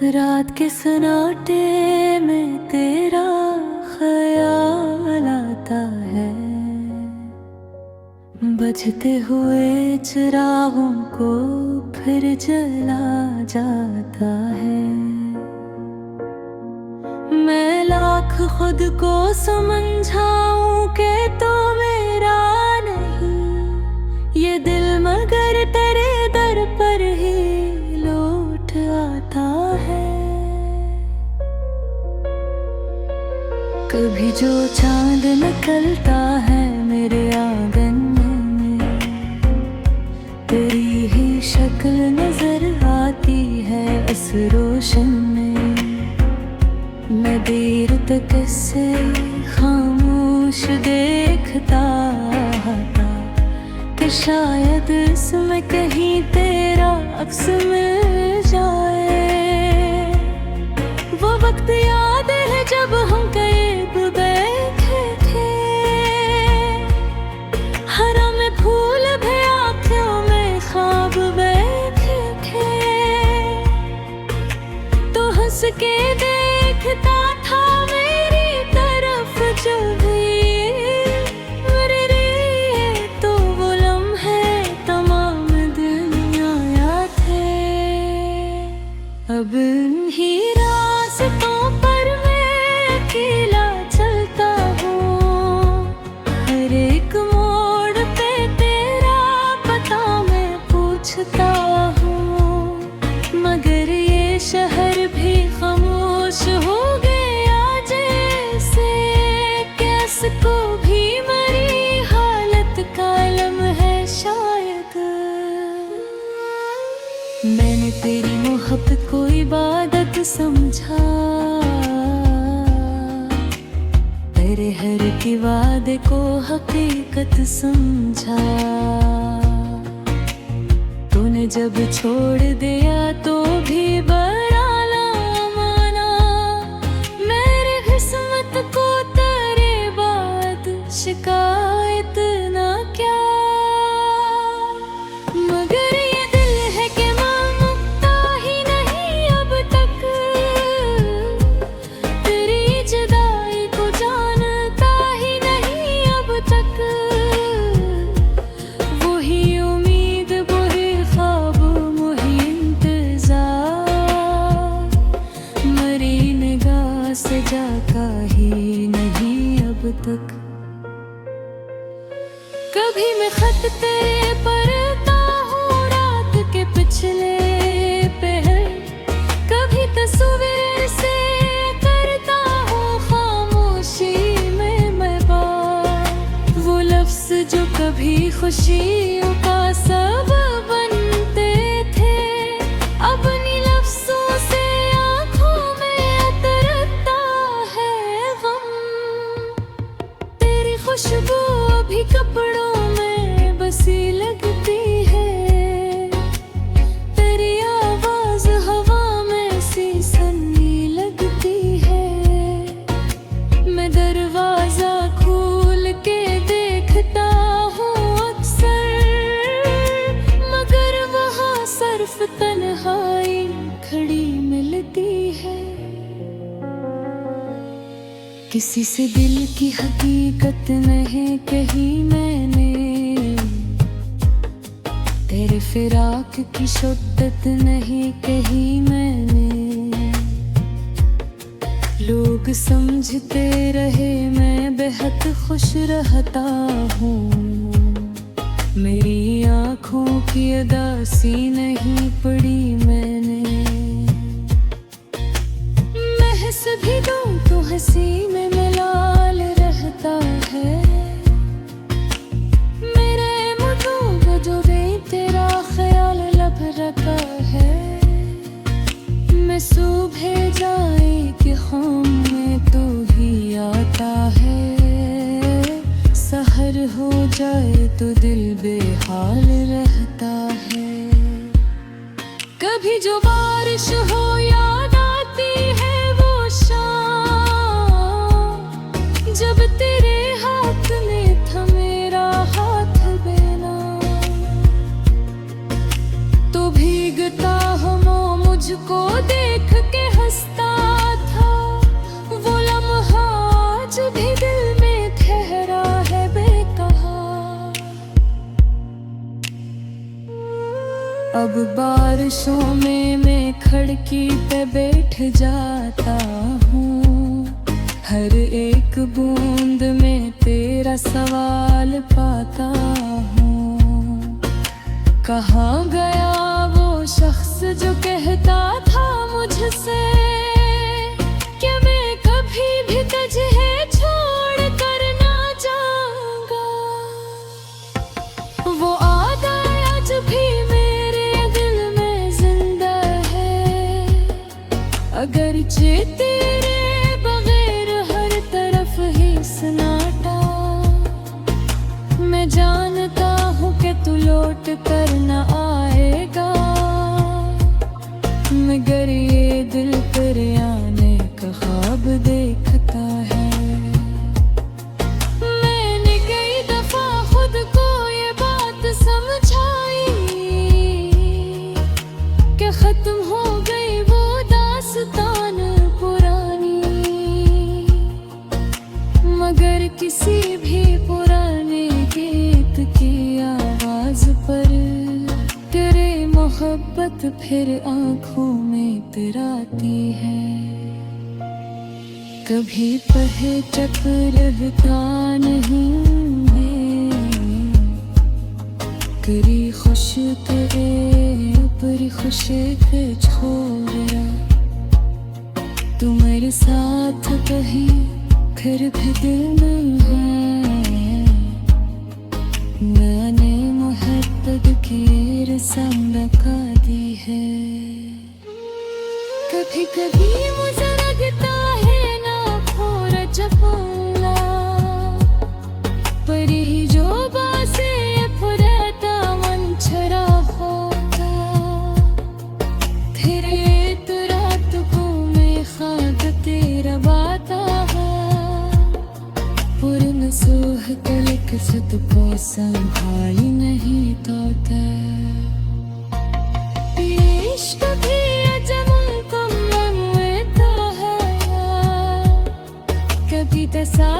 रात के सन्नाटे में तेरा ख्याल आता है, बजते हुए चिरागों को फिर जला जाता है। मैं लाख खुद को समझाऊं कि तो मेरा नहीं, ये दिल मगर तेरे दर पर ही लौट आता है। कभी जो चांद निकलता है मेरे आंगन में, तेरी ही शक्ल नजर आती है इस रोशन में। मैं देर तक इससे खामोश देखता था कि शायद इसमें कहीं तेरा अक्स मिल जाए। वो वक्त याद है जब हम करीब बैठे थे, हरा में फूल भी आँखों में ख्वाब बैठे थे। तो हंस के देखता था मेरी तरफ जो भी, मेरे लिए तो वो लम्हे तमाम दुनिया याद थे। अब इन्हीं रास्तों पर मैं अकेला चलता हूँ, हर एक मोड़ पे तेरा पता मैं पूछता हूँ। मगर ये शहर भी खामोश हो गया जैसे, किसको भी मरी हालत का इल्म है शायद। मैंने तेरी मोहब्बत को इबादत समझा, तेरे हर की वादे को हकीकत समझा। तूने जब छोड़ दिया तो भी बरा ना माना, मेरी किस्मत को तेरे बाद शिकायत ना क्या। मगर ये दिल है कि मांगता ही नहीं अब तक, तेरी जुदाई को जानता ही नहीं अब तक। वही उम्मीद वही ख्वाब वही इंतजार, मरी निगाह से जागा ही नहीं अब तक। कभी मैं खत तेरे पढ़ता हूँ रात के पिछले पहर, कभी तस्वीर से करता हूँ खामोशी में मैं बात। वो लफ्ज जो कभी खुशियों का सबब बनते थे, अपनी लफ्जों से आँखों में उतरता है गम। तेरी खुशबू अभी कपड़ों में बसी लगती है, तेरी आवाज हवा में सी सन्नी लगती है। मैं दरवाजा खोल के देखता हूँ अक्सर, मगर वहाँ सिर्फ तन्हाई खड़ी मिलती है। किसी से दिल की हकीकत नहीं कही मैंने, तेरे फिराक की शिद्दत नहीं कही मैंने। लोग समझते रहे मैं बेहद खुश रहता हूँ, मेरी आँखों की उदासी नहीं पड़ी मैंने। महस भी दूँ तो हंसी में मलाल रहता है, मेरे मुझको जो भी तेरा ख्याल लब रखा है। मैं सुबह जाए कि खाम में तू ही आता है, सहर हो जाए तो दिल बेहाल रहता है। कभी जो बारिश हो याद आती है वो शाम, जब तेरे हाथ में था मेरा हाथ बेना। तो भीगता हम मुझको देख के अब बारिशों में मैं खिड़की पे बैठ जाता हूँ, हर एक बूंद में तेरा सवाल पाता हूँ। कहाँ गया वो शख्स जो कहता था मुझसे कि मैं कभी भी तुझे छोड़ कर ना जाऊंगा। वो आदा आज भी मेरे दिल में जिंदा है, अगरचे तेरे बगैर हर तरफ ही सन्नाटा। मैं जानता हूँ कि तू लौट कर न आएगा, मगर ये दिल पर आने का ख्वाब देखता है। मैंने कई दफा खुद को ये बात समझाई कि खत्म हो गई वो दास्तान पुरानी, मगर किसी भी पुराने गीत की आवाज पर तेरे मोहब्बत फिर आंखों में इतराती है। कभी पहचक रहता नहीं है, करी खुश तेरे ऊपर खुश थे छोड़ा। तू मेरे साथ कहीं फिर भी दिल नहीं है, मैंने मोहब्बत की रस्म लगा दी है। कभी कभी मुझे लगता है ना खोरा चपला, पर ही जो बासे फुरता मन छरा होता। तेरे तो रात को मैं खाद तेरा बाता है, पुरन सोह कल किसत को संभाली नहीं तोता। इश्क भी अजमल को मनता है, कभी तसा